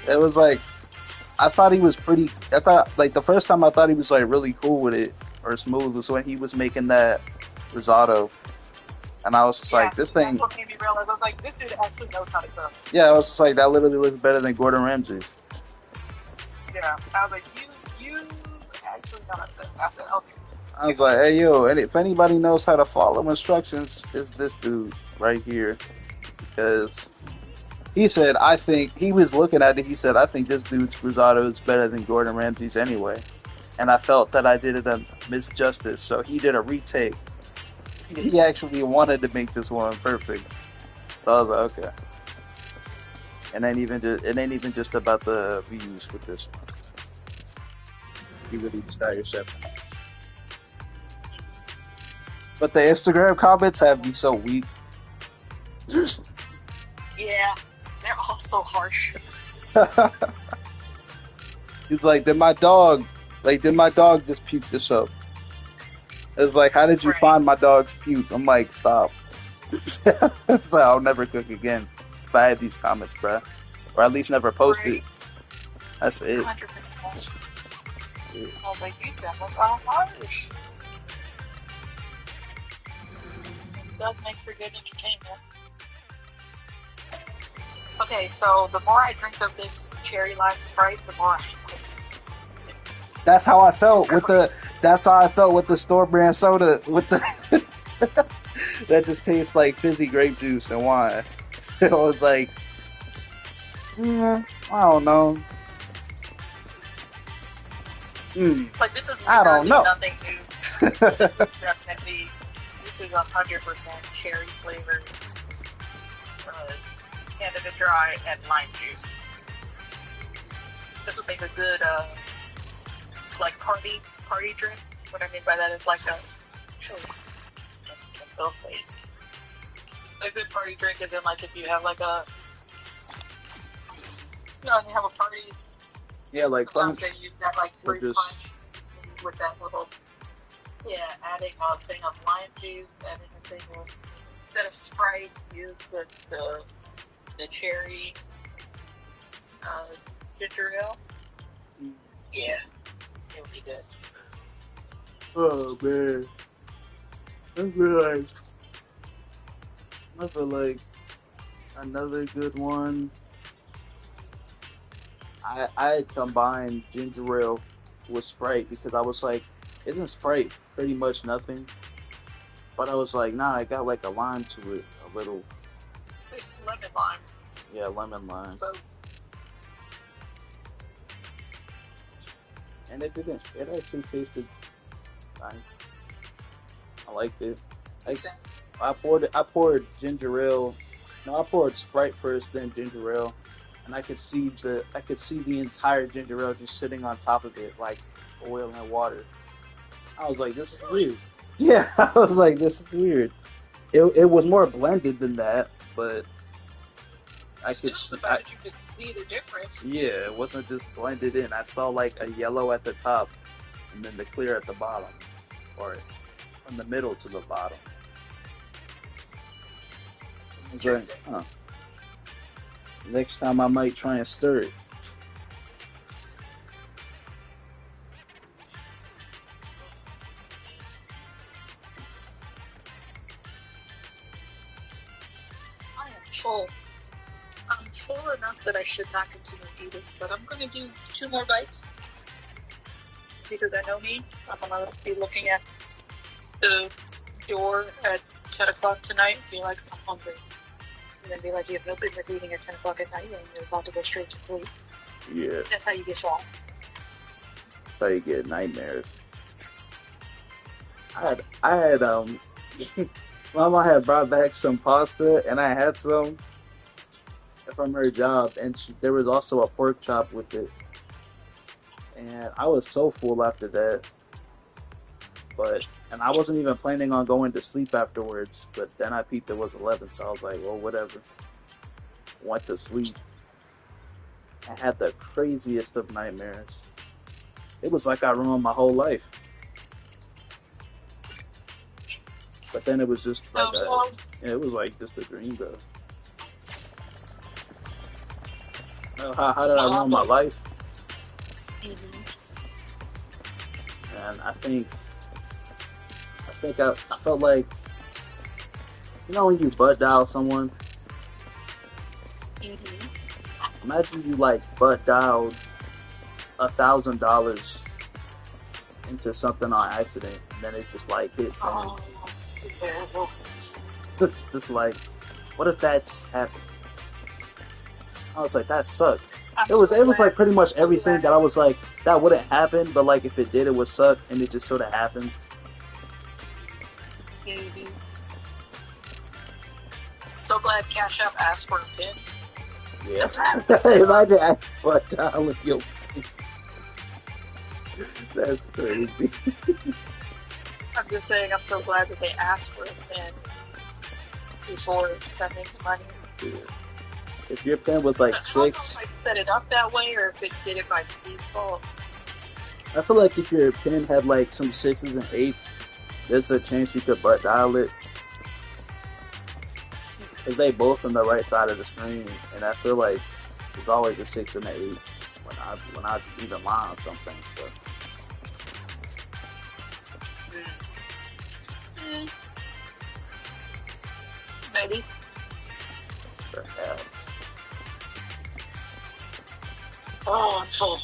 It was like I thought the first time I thought he was like really cool with it or smooth was when he was making that risotto. And I was just like, this thing. That's what made me realize. I was like, this dude actually knows how to cook. Yeah, I was just like, that literally looks better than Gordon Ramsay's. Yeah, I was like, you actually know how to cook. I said, okay. I was like, hey, yo, and if anybody knows how to follow instructions, it's this dude right here. Because he said, he was looking at it, he said, I think this dude's risotto is better than Gordon Ramsay's anyway. And I felt that I did it a misjustice, so he did a retake. He actually wanted to make this one perfect. So I was like, okay. And it ain't even just about the views with this one. You really just out your chef. But the Instagram comments have me so weak. Yeah, they're all so harsh. He's like, did my dog just puke this up? It's like, how did you Right. find my dog's puke? I'm like, stop. So I'll never cook again if I had these comments, bruh. Or at least never post it. Right. That's it. 100%. I was like, you got us all harsh. It does make for good entertainment. Okay, so the more I drink of this cherry lime Sprite, the more I That's how I felt with the store brand soda with the that just tastes like fizzy grape juice and wine. It was like, I don't know. like this is I don't literally know. nothing new. This is definitely 100% cherry flavored Canada Dry and lime juice. This would make a good like party drink. What I mean by that is like a in those ways. A good party drink is in like if you have like a you have a party. Yeah, like Sometimes punch. they use that like fruit just- punch with that little adding a thing of lime juice, adding a thing of instead of Sprite, use the cherry ginger ale. Yeah, it would be good. Oh man, I feel like another good one. I combined ginger ale with Sprite because I was like, isn't Sprite pretty much nothing? But I was like, nah, I got like a lime to it, a little. It's lemon lime. Yeah, lemon lime. Both. And it didn't. It actually tasted nice. I liked it. I poured ginger ale. No, I poured Sprite first, then ginger ale, and I could see the entire ginger ale just sitting on top of it like oil and water. I was like, this is weird. Yeah, I was like, this is weird. It was more blended than that, but I could Just about it, you could see the difference. yeah, it wasn't just blended in. I saw like a yellow at the top, and then the clear at the bottom, or from the middle to the bottom. I was like, huh. Next time I might try and stir it. I am full. I'm full enough that I should not continue eating, but I'm going to do 2 more bites because I know me. I'm going to be looking at the door at 10 o'clock tonight and be like, I'm hungry. And then be like, you have no business eating at 10 o'clock at night and you're about to go straight to sleep. Yes, That's how you get shot. that's how you get nightmares. I had Mama had brought back some pasta, and I had some from her job, and there was also a pork chop with it. And I was so full after that, and I wasn't even planning on going to sleep afterwards. But then I peeped it was 11, so I was like, well, whatever. Went to sleep. I had the craziest of nightmares. It was like I ruined my whole life. But then it was just like it was like just a dream though. How did I ruin my life? Mm-hmm. And I felt like, you know when you butt dial someone? Mm-hmm. Imagine you like butt dialed $1,000 into something on accident, and then it just like hit someone. Oh, it's terrible. It's just like, what if that just happened? I was like, that sucked. It was like pretty much everything that I was like, that wouldn't happen, but like if it did, it would suck, and it just sort of happened. Mm-hmm. So glad Cash App asked for a pin. Yeah. Imagine I butt dialing your pin. That's crazy. I'm just saying, I'm so glad that they asked for a pin before sending the money. Yeah. if your pen was like I don't know if 6, I set it up that way or if it did it by default. I feel like if your pen had like some 6s and 8s, there's a chance you could butt dial it. Because they both on the right side of the screen, and I feel like there's always a 6 and an 8 when I even line on something. So. Maybe. Perhaps. Oh, I'm full.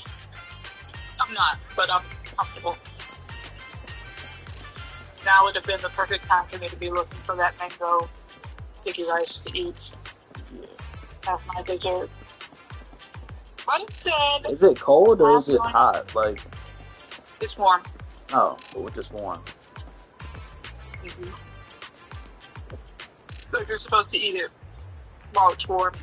I'm not, but I'm comfortable. Now would have been the perfect time for me to be looking for that mango sticky rice to eat as my dessert. But instead, Is it cold or is it hot? Like, it's warm. oh, it's just warm. Mm-hmm. So you're supposed to eat it while it's warm.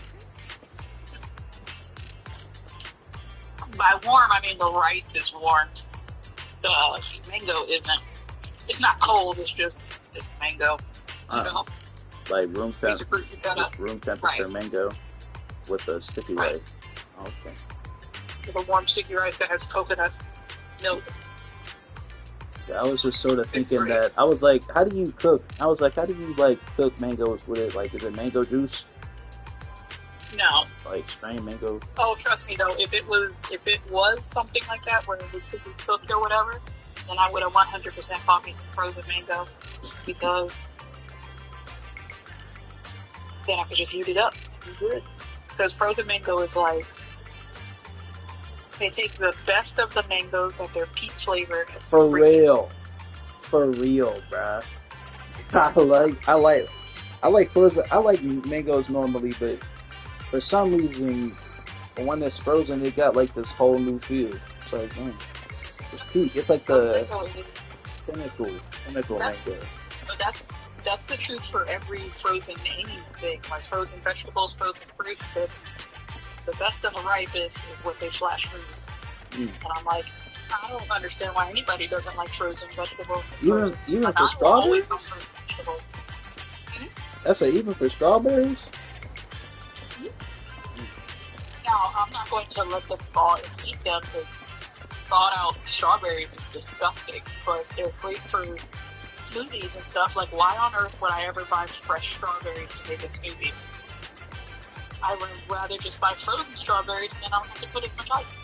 By warm, I mean the rice is warm. The mango isn't. It's not cold. It's mango. You know? Like room temperature right. mango with the sticky rice. Okay. With a warm sticky rice that has coconut milk. Yeah, I was just sort of thinking that. I was like, how do you cook? I was like, how do you like cook mangoes with it? Like, is it mango juice? No. Like strained mango? Oh, trust me though, if it was something like that where it was cooked or whatever, then I would have 100% bought me some frozen mango because then I could just heat it up and be good. Because frozen mango is like they take the best of the mangoes of their peach flavor. For real, bruh. I like frozen. I like mangoes normally, but for some reason, when it's frozen, it got like this whole new feel. It's like, it's peak. It's like the pinnacle mango. But that's the truth for every frozen anything, like frozen vegetables, frozen fruits. That's the best of the ripest is what they flash freeze. And I'm like, I don't understand why anybody doesn't like frozen vegetables. Even for strawberries? Vegetables. That's even for strawberries? Now, I'm not going to let them thaw and eat them because thawed out strawberries is disgusting, but they're great for smoothies and stuff. Like, why on earth would I ever buy fresh strawberries to make a smoothie? I would rather just buy frozen strawberries and then I don't have to put as much ice.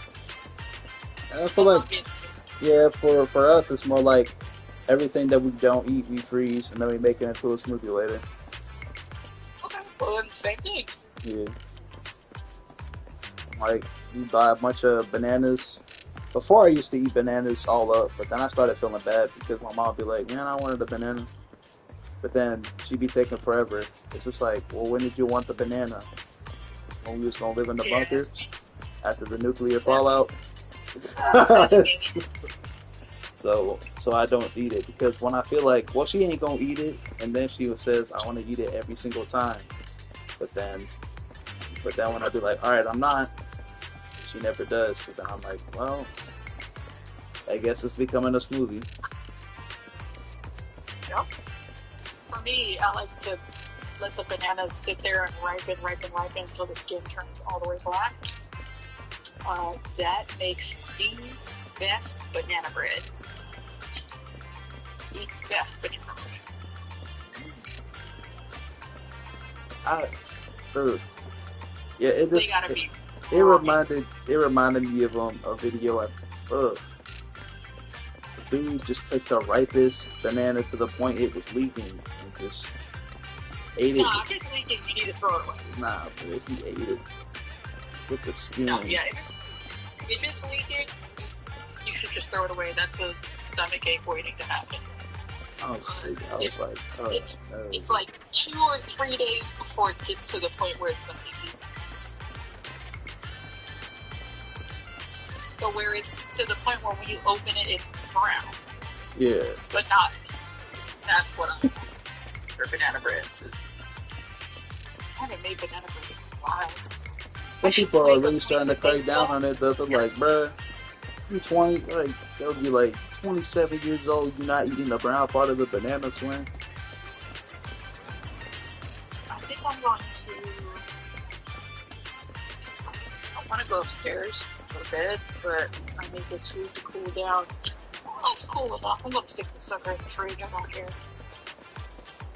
I feel like, yeah, for us, it's more like everything that we don't eat, we freeze, and then we make it into a smoothie later. Okay, well, then same thing. Yeah. Like, you buy a bunch of bananas. Before, I used to eat bananas all up, but then I started feeling bad because my mom would be like, man, I wanted a banana. But then she'd be taking forever. It's just like, well, when did you want the banana? When we was going to live in the bunker after the nuclear fallout? So I don't eat it because when I feel like, well, she ain't going to eat it, and then she says, I want to eat it every single time. But then when I be like, all right, I'm not, she never does. So then I'm like, well, I guess it's becoming a smoothie. Yep. For me, I like to let the bananas sit there and ripen until the skin turns all the way black. That makes the best banana bread. The best banana bread. Yeah, it reminded me of a video. The dude just took the ripest banana to the point it was leaking and just ate it. Nah, if it's leaking, you need to throw it away. Nah, but if he ate it with the skin. No, yeah, if it's leaking, you should just throw it away. That's a stomach ache waiting to happen. I was like, oh, it's like 2 or 3 days before it gets to the point where it's going to be eaten. So where it's to the point where when you open it, it's brown. Yeah. But not. That's what I want for banana bread. I haven't made banana bread in a while. Some people are really starting to crack down on it, though. They're like, bruh, you 20, like, they'll be like 27 years old, you're not eating the brown part of the banana, twin. I think I'm going to want to go upstairs to go to bed, but I need this food to cool down. Oh, it's cool enough. I'm gonna stick this sucker in the fridge. I don't care.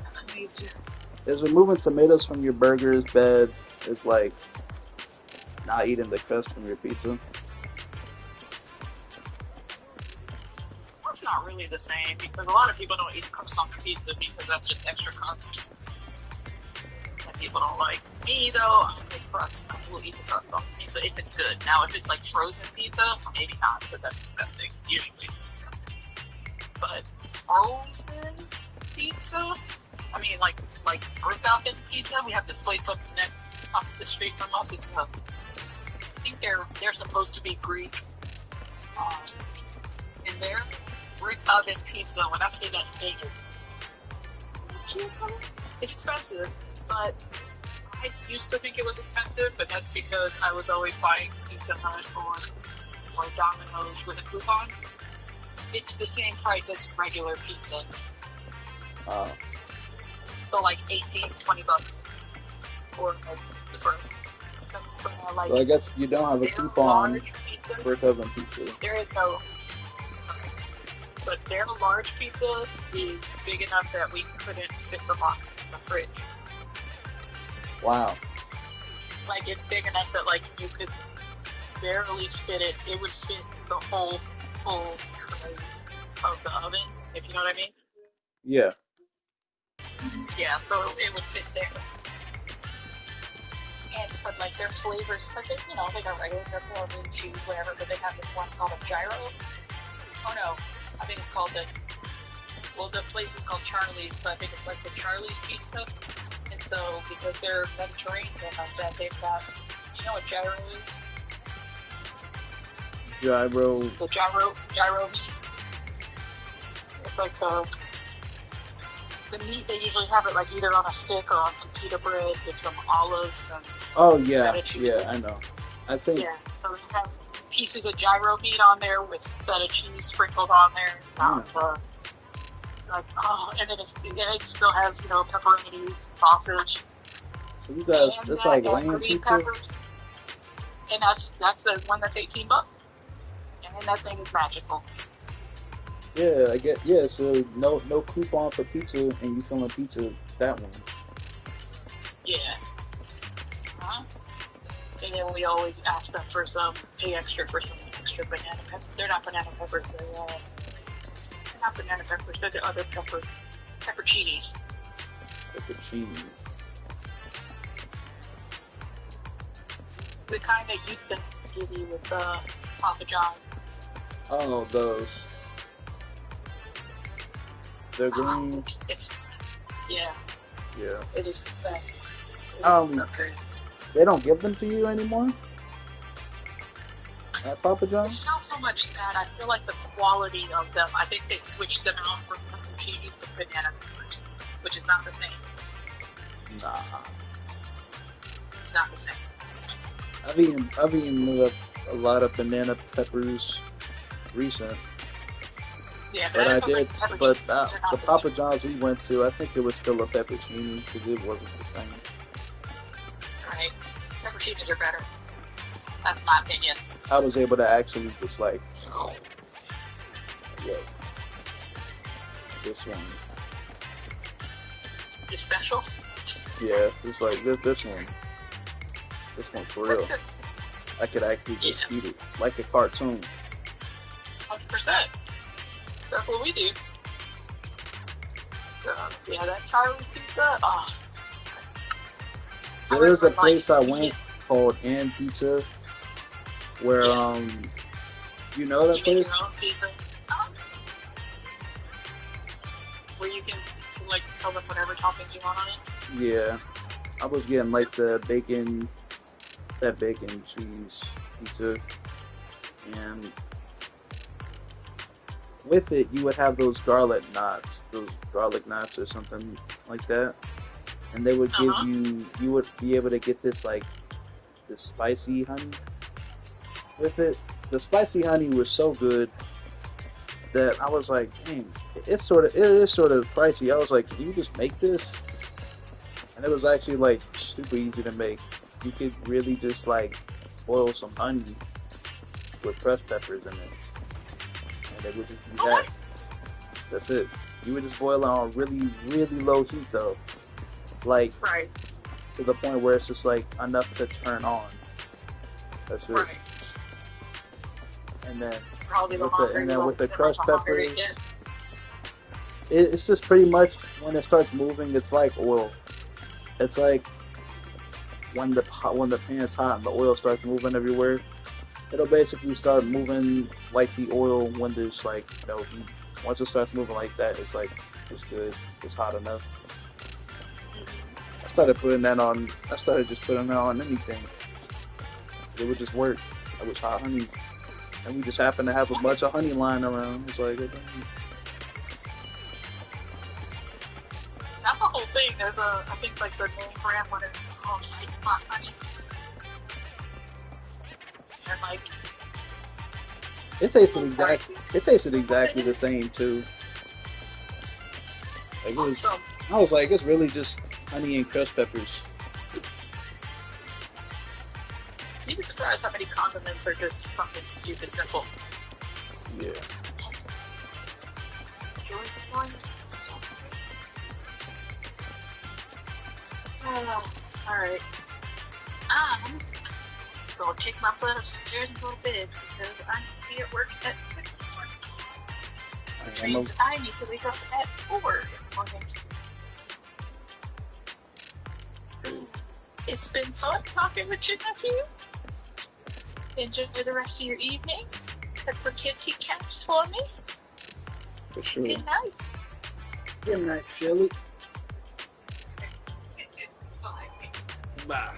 I need to. Is removing tomatoes from your burgers bad? Is like not eating the crust from your pizza? It's not really the same because a lot of people don't eat the crust on pizza because that's just extra carbs. That people don't like. Me though, I'll eat crust. I will eat the crust on pizza if it's good. Now, if it's like frozen pizza, maybe not because that's disgusting. Usually it's disgusting. But frozen pizza, I mean, like Brick Oven Pizza. We have this place up next up the street from us. It's I think they're supposed to be Greek. In there, Brick Oven Pizza. When I say that thing is, it's expensive, but I used to think it was expensive, but that's because I was always buying Pizza Hut or Domino's with a coupon. It's the same price as regular pizza. So like 18, 20 bucks for like. So I guess you don't have a coupon Pizza, for Oven Pizza. there is no. But their large pizza is big enough that we couldn't fit the box in the fridge. Wow. Like, it's big enough that, like, you could barely fit it. It would fit the whole full tray of the oven, if you know what I mean. Yeah. Yeah, so it would fit there. But, like, their flavors, like, they got regular pepperoni, cheese, whatever, but they have this one called a gyro. Oh, no. I think it's called the place is called Charlie's, so I think it's like the Charlie's Pizza. And so, because they're Mediterranean, that they've got, you know what gyro is? Gyro. The gyro meat. It's like the meat, they usually have it like either on a stick or on some pita bread with some olives and Oh yeah, feta cheese. yeah, I know. I think Yeah, so they have pieces of gyro meat on there with feta cheese sprinkled on there. It's not and then it still has pepperoni, sausage, so. You guys, and it's like lamb green pizza. peppers. And that's the one that's $18, and that thing is magical. Yeah, I get. Yeah, so no coupon for pizza, and you feeling pizza that one. Yeah. And then we always ask them for pay extra for some extra banana peppers. They're not banana peppers. They're not banana peppers. They're the other pepperoncinis. Pepperoni. The kind that used to give you with Papa John. Oh, those. They're green. Yeah. Yeah. It is the best. They don't give them to you anymore at Papa John's? It's not so much that. I feel like the quality of them, I think they switched them out from pepperoncinis to banana peppers, which is not the same. Nah. It's not the same. I've eaten a lot of banana peppers recent. Yeah, But I did. But the the Papa John's we went to, I think it was still a pepperoni because it wasn't the same. Right. Pepperoncinis are better. That's my opinion. I was able to actually just like, yeah, this one. You're special. Yeah, it's like this one. This one's for real. I could actually just eat it like a cartoon. 100%. That's what we do. So, yeah, that Charlie's Pizza. Oh. There's a place I went called And Pizza, where you know that you place? make your own pizza. Where you can like tell them whatever toppings you want on it. Yeah, I was getting like that bacon cheese pizza, and with it you would have those garlic knots or something like that, and they would give you would be able to get this spicy honey with it. The spicy honey was so good that I was like, dang, it is sort of pricey. I was like, can you just make this? And it was actually like super easy to make. You could really just like boil some honey with crushed peppers in it, and it would just be Oh, that. nice. That's it. You would just boil it on really, really low heat though, like Right. to the point where it's just like enough to turn on. That's it. Right. And then Probably the longer you let with it the simmer, crushed the hotter peppers, it gets. it's just pretty much when it starts moving, it's like oil. It's like when the pan's hot and the oil starts moving everywhere. It'll basically start moving like the oil when there's like no heat. Once it starts moving like that, it's like it's good. It's hot enough. I started just putting that on anything. It would just work. It was hot honey, and we just happened to have a bunch of honey lying around. It's like, okay. That's the whole thing. There's I think like the name brand one is called Six Spot Honey. And like, It tasted exactly the same too. Like it was, awesome. I was like, it's really just honey and crushed peppers. You'd be surprised how many condiments are just something stupid simple. Yeah. Alright. Gonna kick my butt upstairs and go to bed because I need to be at work at 6 in the morning. Which means I need to wake up at 4 in the morning. It's been fun talking with your nephew. Enjoy the rest of your evening. Pet the kitty cats for me. For sure. Good night. Good night, Shelly. Bye. Bye.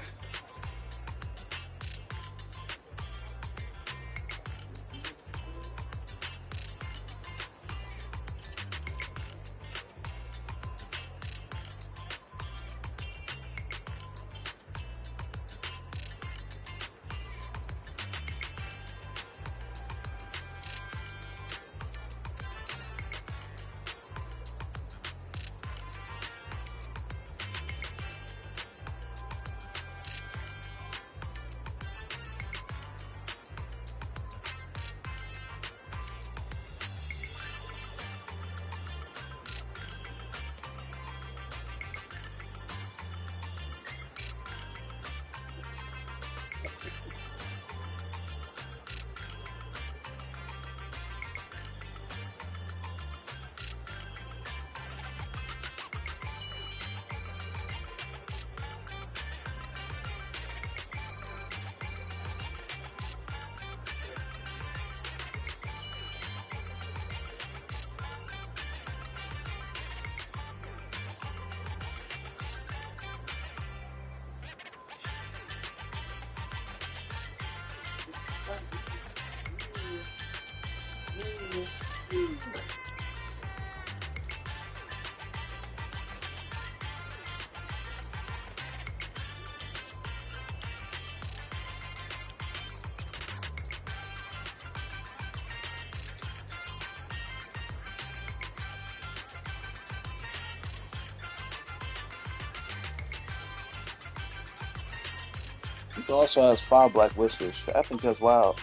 It also has 5 black whiskers. I think that's wild.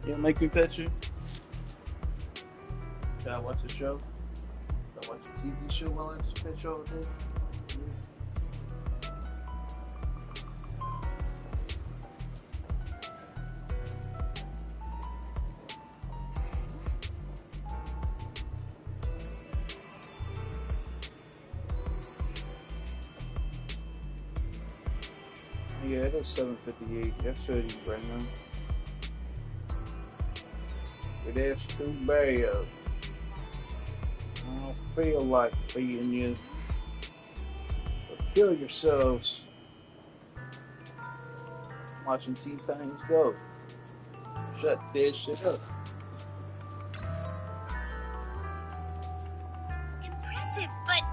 You make me pet you? Should I watch a show? Should I watch a TV show while I just pet you over there? Yeah, it is 7:58. That's 30 right now. It is too bad. I don't feel like feeding you. But kill yourselves. Watching Teen Titans Go. Shut this shit up. Impressive, but